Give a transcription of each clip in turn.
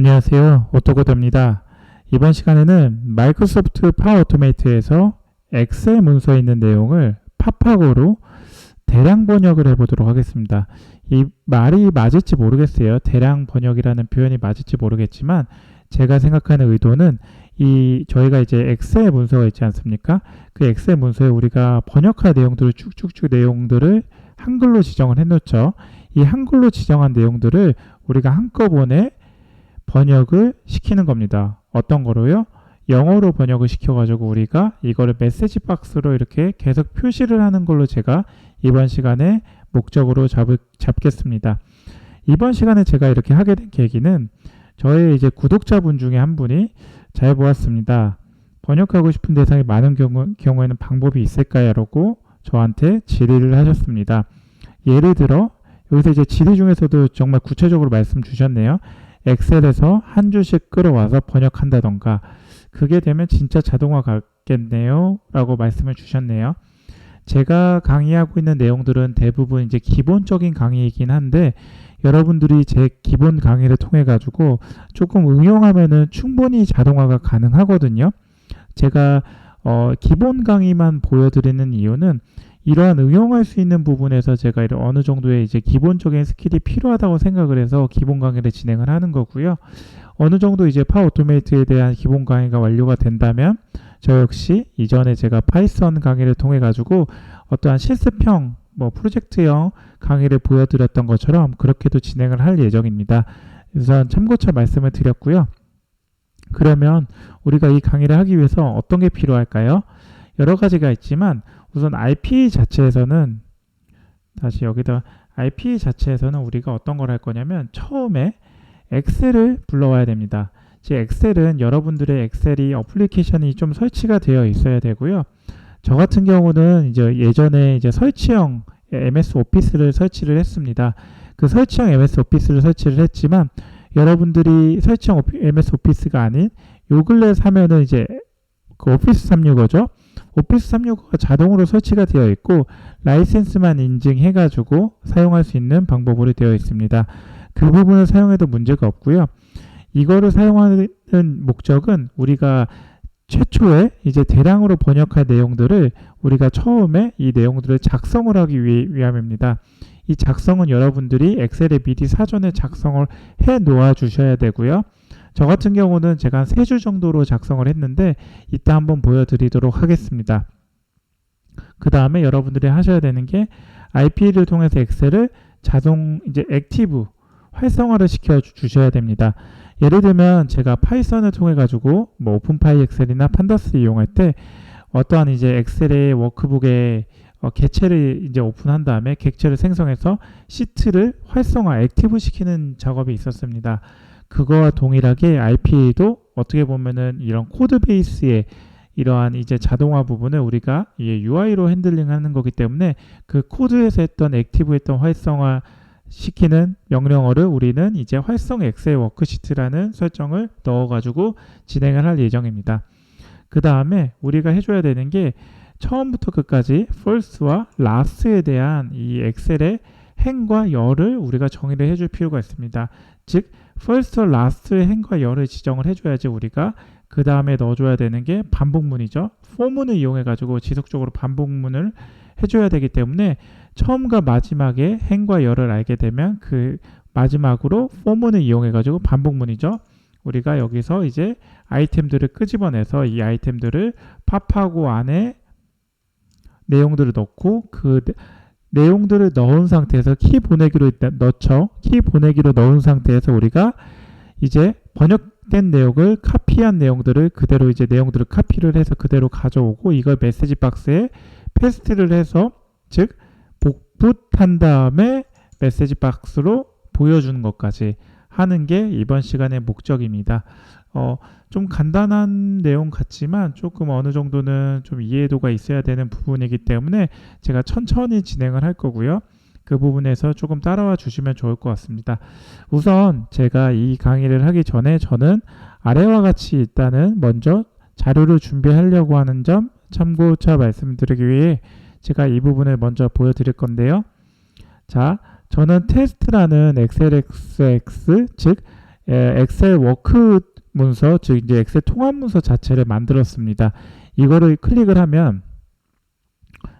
안녕하세요. 오토코드입니다. 이번 시간에는 마이크로소프트 파워 오토메이트에서 엑셀 문서에 있는 내용을 파파고로 대량 번역을 해보도록 하겠습니다. 이 말이 맞을지 모르겠어요. 대량 번역이라는 표현이 맞을지 모르겠지만 제가 생각하는 의도는 저희가 이제 엑셀 문서가 있지 않습니까? 그 엑셀 문서에 우리가 번역할 내용들을 쭉쭉쭉 내용들을 한글로 지정을 해놓죠. 이 한글로 지정한 내용들을 우리가 한꺼번에 번역을 시키는 겁니다. 어떤 거로요? 영어로 번역을 시켜가지고 우리가 이거를 메시지 박스로 이렇게 계속 표시를 하는 걸로 제가 이번 시간에 목적으로 잡겠습니다. 이번 시간에 제가 이렇게 하게 된 계기는 저의 이제 구독자분 중에 한 분이 잘 보았습니다. 번역하고 싶은 대상이 많은 경우에는 방법이 있을까요? 라고 저한테 질의를 하셨습니다. 예를 들어 여기서 이제 질의 중에서도 정말 구체적으로 말씀 주셨네요. 엑셀에서 한 줄씩 끌어와서 번역한다던가 그게 되면 진짜 자동화 같겠네요 라고 말씀을 주셨네요. 제가 강의하고 있는 내용들은 대부분 이제 기본적인 강의이긴 한데 여러분들이 제 기본 강의를 통해 가지고 조금 응용하면은 충분히 자동화가 가능하거든요. 제가 기본 강의만 보여드리는 이유는 이러한 응용할 수 있는 부분에서 제가 어느 정도의 이제 기본적인 스킬이 필요하다고 생각을 해서 기본 강의를 진행을 하는 거고요. 어느 정도 이제 파워 오토메이트에 대한 기본 강의가 완료가 된다면 저 역시 이전에 제가 파이썬 강의를 통해 가지고 어떠한 실습형 프로젝트형 강의를 보여드렸던 것처럼 그렇게도 진행을 할 예정입니다. 우선 참고차 말씀을 드렸고요. 그러면 우리가 이 강의를 하기 위해서 어떤 게 필요할까요? 여러 가지가 있지만 우선 IP 자체에서는 우리가 어떤 걸 할 거냐면 처음에 엑셀을 불러와야 됩니다. 즉 엑셀은 여러분들의 엑셀이 어플리케이션이 좀 설치가 되어 있어야 되고요. 저 같은 경우는 이제 예전에 이제 설치형 MS 오피스를 설치를 했습니다. 그 설치형 MS 오피스를 설치를 했지만 여러분들이 설치형 MS 오피스가 아닌 요 근래 사면은 이제 그 오피스 365죠. 오피스 365가 자동으로 설치가 되어 있고 라이센스만 인증해 가지고 사용할 수 있는 방법으로 되어 있습니다. 그 부분을 사용해도 문제가 없고요. 이거를 사용하는 목적은 우리가 최초에 이제 대량으로 번역할 내용들을 우리가 처음에 이 내용들을 작성을 하기 위함입니다. 이 작성은 여러분들이 엑셀에 미리 사전에 작성을 해 놓아 주셔야 되고요. 저 같은 경우는 제가 한 3주 정도로 작성을 했는데 이따 한번 보여드리도록 하겠습니다. 그 다음에 여러분들이 하셔야 되는 게 IP를 통해서 엑셀을 자동 이제 액티브 활성화를 시켜 주셔야 됩니다. 예를 들면 제가 파이썬을 통해 가지고 오픈파이 엑셀이나 판다스 이용할 때 어떠한 이제 엑셀의 워크북에 객체를 이제 오픈한 다음에 객체를 생성해서 시트를 활성화 액티브 시키는 작업이 있었습니다. 그거와 동일하게 RPA도 어떻게 보면은 이런 코드 베이스의 이러한 이제 자동화 부분을 우리가 UI로 핸들링하는 거기 때문에 그 코드에서 했던 액티브했던 활성화 시키는 명령어를 우리는 이제 활성 엑셀 워크시트라는 설정을 넣어가지고 진행을 할 예정입니다. 그 다음에 우리가 해줘야 되는 게 처음부터 끝까지 first와 last에 대한 이 엑셀의 행과 열을 우리가 정의를 해줄 필요가 있습니다. 즉 first, last의 행과 열을 지정을 해줘야지 우리가 그 다음에 넣어줘야 되는 게 반복문이죠. for문을 이용해 가지고 지속적으로 반복문을 해줘야 되기 때문에 처음과 마지막에 행과 열을 알게 되면 그 마지막으로 for문을 이용해 가지고 반복문이죠. 우리가 여기서 이제 아이템들을 끄집어내서 이 아이템들을 팝하고 안에 내용들을 넣고 그 내용들을 넣은 상태에서 키 보내기로 일단 넣죠. 키 보내기로 넣은 상태에서 우리가 이제 번역된 내용을 카피한 내용들을 그대로 이제 내용들을 카피를 해서 그대로 가져오고 이걸 메시지 박스에 페스트를 해서 즉 복붙한 다음에 메시지 박스로 보여주는 것까지 하는 게 이번 시간의 목적입니다. 좀 간단한 내용 같지만 조금 어느 정도는 좀 이해도가 있어야 되는 부분이기 때문에 제가 천천히 진행을 할 거고요. 그 부분에서 조금 따라와 주시면 좋을 것 같습니다. 우선 제가 이 강의를 하기 전에 저는 아래와 같이 일단은 먼저 자료를 준비하려고 하는 점 참고차 말씀드리기 위해 제가 이 부분을 먼저 보여드릴 건데요. 자, 저는 테스트라는 XLSX 즉 엑셀 워크 문서, 즉 이제 엑셀 통합 문서 자체를 만들었습니다. 이거를 클릭을 하면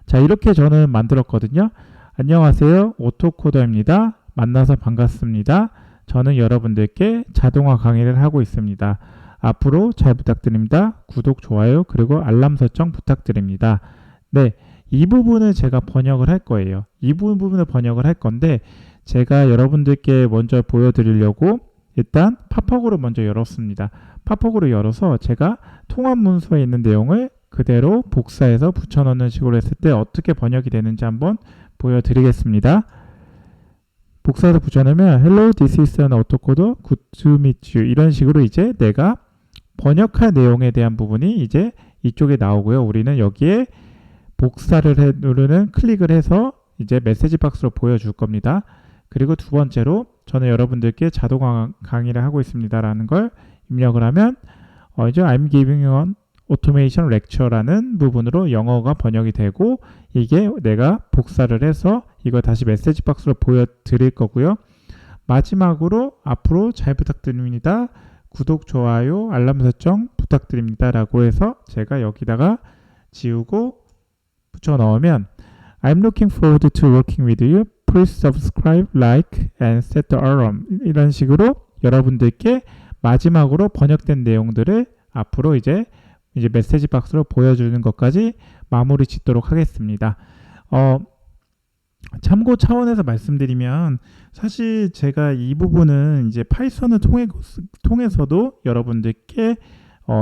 자, 이렇게 저는 만들었거든요. 안녕하세요, 오토코더입니다. 만나서 반갑습니다. 저는 여러분들께 자동화 강의를 하고 있습니다. 앞으로 잘 부탁드립니다. 구독, 좋아요, 그리고 알람 설정 부탁드립니다. 네, 이 부분을 제가 번역을 할 거예요. 이 부분을 번역을 할 건데 제가 여러분들께 먼저 보여드리려고 일단 팝업으로 먼저 열었습니다. 팝업으로 열어서 제가 통합 문서에 있는 내용을 그대로 복사해서 붙여넣는 식으로 했을 때 어떻게 번역이 되는지 한번 보여드리겠습니다. 복사해서 붙여넣으면 Hello, this is an AutoCoder. Good to meet you. 이런 식으로 이제 내가 번역할 내용에 대한 부분이 이제 이쪽에 나오고요. 우리는 여기에 복사를 누르는 클릭을 해서 이제 메시지 박스로 보여줄 겁니다. 그리고 두 번째로 저는 여러분들께 자동화 강의를 하고 있습니다라는 걸 입력을 하면 이제 I'm giving you an automation lecture라는 부분으로 영어가 번역이 되고 이게 내가 복사를 해서 이걸 다시 메시지 박스로 보여드릴 거고요. 마지막으로 앞으로 잘 부탁드립니다. 구독, 좋아요, 알람 설정 부탁드립니다 라고 해서 제가 여기다가 지우고 붙여 넣으면 I'm looking forward to working with you. Please subscribe, like, and set the alarm. 이런 식으로 여러분들께 마지막으로 번역된 내용들을 앞으로 이제 메시지 박스로 보여주는 것까지 마무리 짓도록 하겠습니다. 참고 차원에서 말씀드리면 사실 제가 이 부분은 이제 파이썬을 통해서도 여러분들께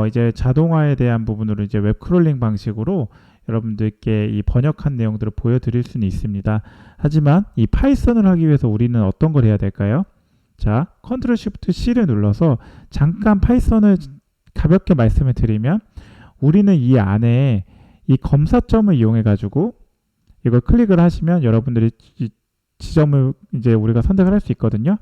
이제 자동화에 대한 부분으로 이제 웹 크롤링 방식으로 여러분들께 이 번역한 내용들을 보여드릴 수는 있습니다. 하지만 이 파이썬을 하기 위해서 우리는 어떤 걸 해야 될까요? 자, 컨트롤 쉬프트 C를 눌러서 잠깐 파이썬을 가볍게 말씀을 드리면 우리는 이 안에 이 검사점을 이용해 가지고 이걸 클릭을 하시면 여러분들이 지점을 이제 우리가 선택을 할 수 있거든요.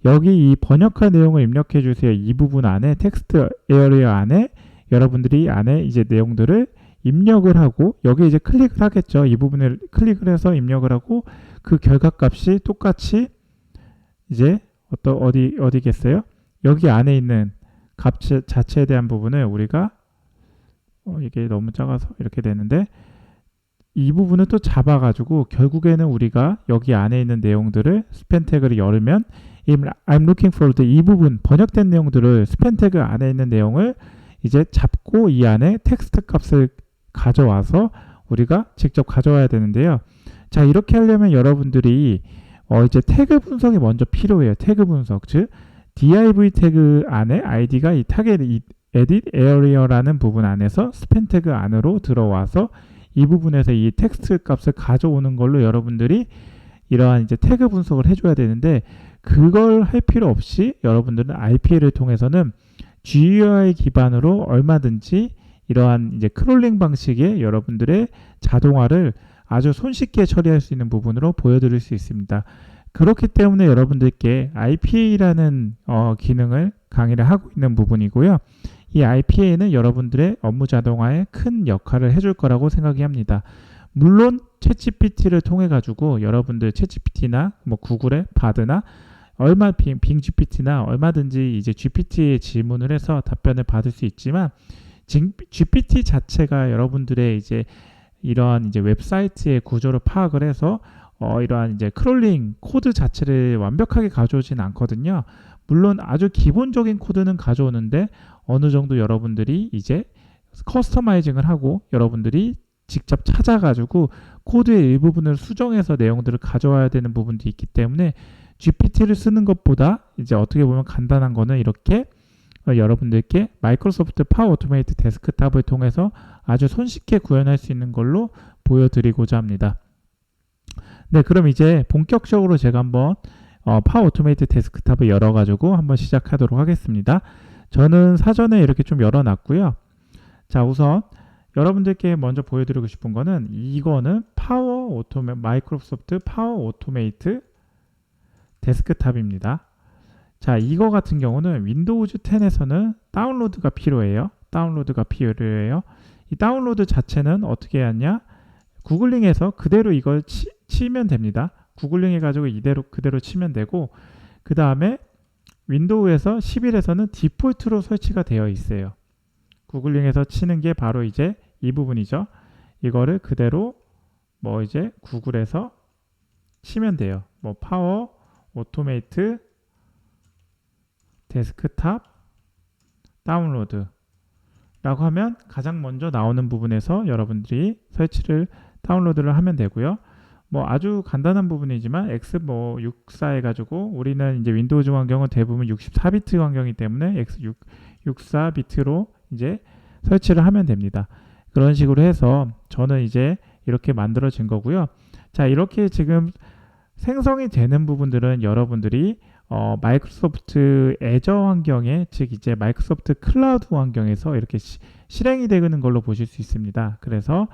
여기 이 번역할 내용을 입력해 주세요. 이 부분 안에 텍스트 에어리어 안에 여러분들이 안에 이제 내용들을 입력을 하고 여기 이제 클릭을 하겠죠. 이 부분을 클릭을 해서 입력을 하고 그 결과값이 똑같이 이제 어디겠어요? 여기 안에 있는 값 자체에 대한 부분을 우리가 이게 너무 작아서 이렇게 되는데 이 부분을 또 잡아가지고 결국에는 우리가 여기 안에 있는 내용들을 스팸 태그를 열으면 I'm looking for 이 부분 번역된 내용들을 스팸 태그 안에 있는 내용을 이제 잡고 이 안에 텍스트 값을 가져와서 우리가 직접 가져와야 되는데요. 자, 이렇게 하려면 여러분들이 이제 태그 분석이 먼저 필요해요. 태그 분석, 즉 div 태그 안에 id가 이 타겟 edit area라는 부분 안에서 스팸 태그 안으로 들어와서 이 부분에서 이 텍스트 값을 가져오는 걸로 여러분들이 이러한 이제 태그 분석을 해줘야 되는데 그걸 할 필요 없이 여러분들은 RPA를 통해서는 GUI 기반으로 얼마든지 이러한 이제 크롤링 방식의 여러분들의 자동화를 아주 손쉽게 처리할 수 있는 부분으로 보여드릴 수 있습니다. 그렇기 때문에 여러분들께 RPA라는 기능을 강의를 하고 있는 부분이고요. 이 RPA는 여러분들의 업무 자동화에 큰 역할을 해줄 거라고 생각이 합니다. 물론 챗GPT를 통해 가지고 여러분들 챗GPT나 뭐 구글의 바드나 빙 GPT나 얼마든지 이제 GPT에 질문을 해서 답변을 받을 수 있지만 GPT 자체가 여러분들의 이제 이러한 이제 웹사이트의 구조를 파악을 해서 이러한 이제 크롤링 코드 자체를 완벽하게 가져오진 않거든요. 물론 아주 기본적인 코드는 가져오는데 어느 정도 여러분들이 이제 커스터마이징을 하고 여러분들이 직접 찾아가지고 코드의 일부분을 수정해서 내용들을 가져와야 되는 부분도 있기 때문에 GPT를 쓰는 것보다 이제 어떻게 보면 간단한 거는 이렇게 여러분들께 마이크로소프트 파워 오토메이트 데스크탑을 통해서 아주 손쉽게 구현할 수 있는 걸로 보여드리고자 합니다. 네, 그럼 이제 본격적으로 제가 한번 파워 오토메이트 데스크탑을 열어가지고 한번 시작하도록 하겠습니다. 저는 사전에 이렇게 좀 열어놨고요. 자, 우선 여러분들께 먼저 보여드리고 싶은 거는 이거는 마이크로소프트 파워 오토메이트 데스크탑입니다. 자, 이거 같은 경우는 윈도우즈 10에서는 다운로드가 필요해요. 이 다운로드 자체는 어떻게 하냐? 구글링해서 그대로 이걸 치면 됩니다. 구글링 해가지고 그대로 치면 되고 그 다음에 윈도우에서 11에서는 디폴트로 설치가 되어 있어요. 구글링에서 치는 게 바로 이제 이 부분이죠. 이거를 그대로 뭐 이제 구글에서 치면 돼요. 뭐 파워 오토메이트 데스크탑 다운로드 라고 하면 가장 먼저 나오는 부분에서 여러분들이 설치를 다운로드를 하면 되고요. 뭐 아주 간단한 부분이지만 X 뭐 64 해가지고 우리는 이제 윈도우즈 환경은 대부분 64비트 환경이기 때문에 X 64비트로 이제 설치를 하면 됩니다. 그런 식으로 해서 저는 이제 이렇게 만들어진 거고요. 자, 이렇게 지금 생성이 되는 부분들은 여러분들이 마이크로소프트 애저 환경에, 즉 이제 마이크로소프트 클라우드 환경에서 이렇게 실행이 되는 걸로 보실 수 있습니다. 그래서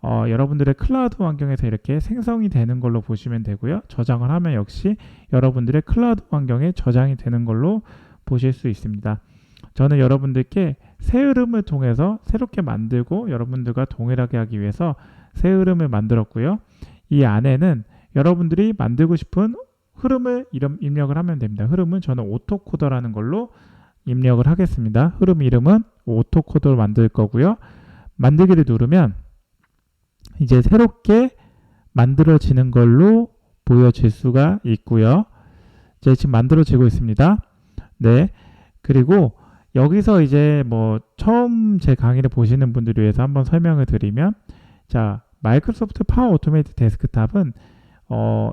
여러분들의 클라우드 환경에서 이렇게 생성이 되는 걸로 보시면 되고요. 저장을 하면 역시 여러분들의 클라우드 환경에 저장이 되는 걸로 보실 수 있습니다. 저는 여러분들께 새 흐름을 통해서 새롭게 만들고 여러분들과 동일하게 하기 위해서 새 흐름을 만들었고요. 이 안에는 여러분들이 만들고 싶은 흐름을 입력을 하면 됩니다. 흐름은 저는 오토코더라는 걸로 입력을 하겠습니다. 흐름 이름은 오토코더로 만들 거고요. 만들기를 누르면 이제 새롭게 만들어지는 걸로 보여질 수가 있고요. 이제 지금 만들어지고 있습니다. 네. 그리고 여기서 이제 뭐 처음 제 강의를 보시는 분들을 위해서 한번 설명을 드리면, 자, 마이크로소프트 파워 오토메이트 데스크탑은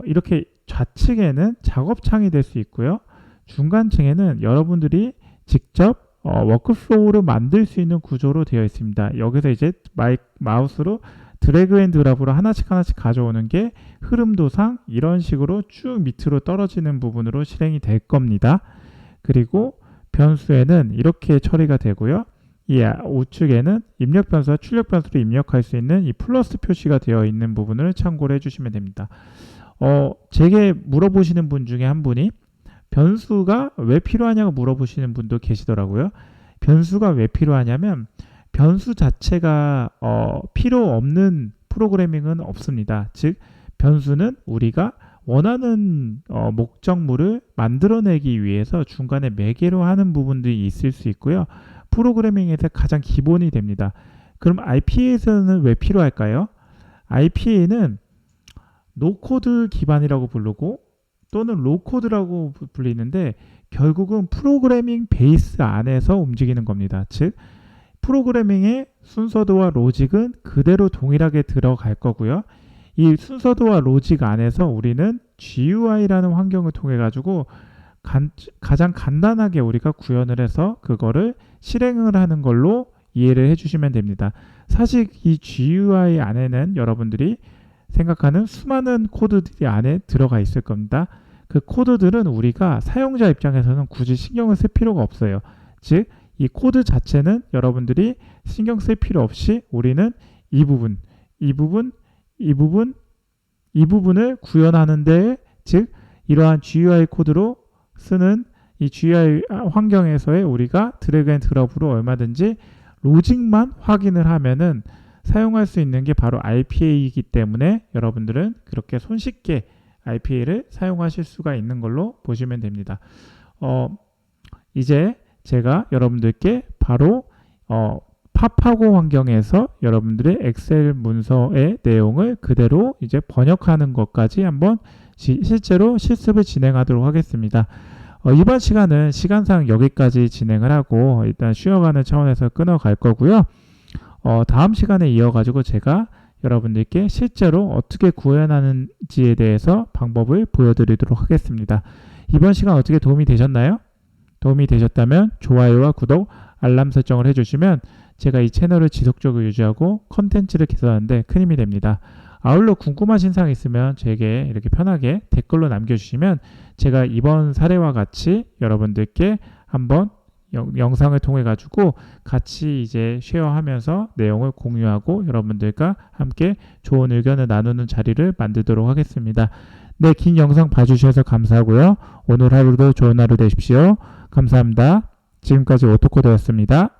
이렇게 좌측에는 작업창이 될 수 있고요. 중간층에는 여러분들이 직접 워크플로우를 만들 수 있는 구조로 되어 있습니다. 여기서 이제 마우스로 드래그 앤 드랍으로 하나씩 가져오는 게 흐름도상 이런 식으로 쭉 밑으로 떨어지는 부분으로 실행이 될 겁니다. 그리고 변수에는 이렇게 처리가 되고요. 이 우측에는 입력 변수와 출력 변수를 입력할 수 있는 이 플러스 표시가 되어 있는 부분을 참고를 해주시면 됩니다. 제게 물어보시는 분 중에 한 분이 변수가 왜 필요하냐고 물어보시는 분도 계시더라고요. 변수가 왜 필요하냐면 변수 자체가 필요 없는 프로그래밍은 없습니다. 즉 변수는 우리가 원하는 목적물을 만들어내기 위해서 중간에 매개로 하는 부분들이 있을 수 있고요. 프로그래밍에서 가장 기본이 됩니다. 그럼 RPA에서는 왜 필요할까요? RPA는 노코드 기반이라고 부르고 또는 로코드라고 불리는데 결국은 프로그래밍 베이스 안에서 움직이는 겁니다. 즉 프로그래밍의 순서도와 로직은 그대로 동일하게 들어갈 거고요. 이 순서도와 로직 안에서 우리는 GUI라는 환경을 통해 가지고 가장 간단하게 우리가 구현을 해서 그거를 실행을 하는 걸로 이해를 해주시면 됩니다. 사실 이 GUI 안에는 여러분들이 생각하는 수많은 코드들이 안에 들어가 있을 겁니다. 그 코드들은 우리가 사용자 입장에서는 굳이 신경을 쓸 필요가 없어요. 즉, 이 코드 자체는 여러분들이 신경 쓸 필요 없이 우리는 이 부분을 구현하는데, 즉 이러한 GUI 코드로 쓰는 이 GUI 환경에서의 우리가 드래그 앤 드롭으로 얼마든지 로직만 확인을 하면은 사용할 수 있는 게 바로 RPA이기 때문에 여러분들은 그렇게 손쉽게 RPA를 사용하실 수가 있는 걸로 보시면 됩니다. 이제 제가 여러분들께 바로 팝하고 환경에서 여러분들의 엑셀 문서의 내용을 그대로 이제 번역하는 것까지 한번 실제로 실습을 진행하도록 하겠습니다. 이번 시간은 시간상 여기까지 진행을 하고 일단 쉬어가는 차원에서 끊어갈 거고요. 다음 시간에 이어가지고 제가 여러분들께 실제로 어떻게 구현하는지에 대해서 방법을 보여드리도록 하겠습니다. 이번 시간 어떻게 도움이 되셨나요? 도움이 되셨다면 좋아요와 구독, 알람 설정을 해주시면 제가 이 채널을 지속적으로 유지하고 컨텐츠를 개선하는데 큰 힘이 됩니다. 아울러 궁금하신 사항 있으면 제게 이렇게 편하게 댓글로 남겨주시면 제가 이번 사례와 같이 여러분들께 한번 영상을 통해 가지고 같이 이제 쉐어하면서 내용을 공유하고 여러분들과 함께 좋은 의견을 나누는 자리를 만들도록 하겠습니다. 네, 긴 영상 봐주셔서 감사하고요. 오늘 하루도 좋은 하루 되십시오. 감사합니다. 지금까지 오토코드였습니다.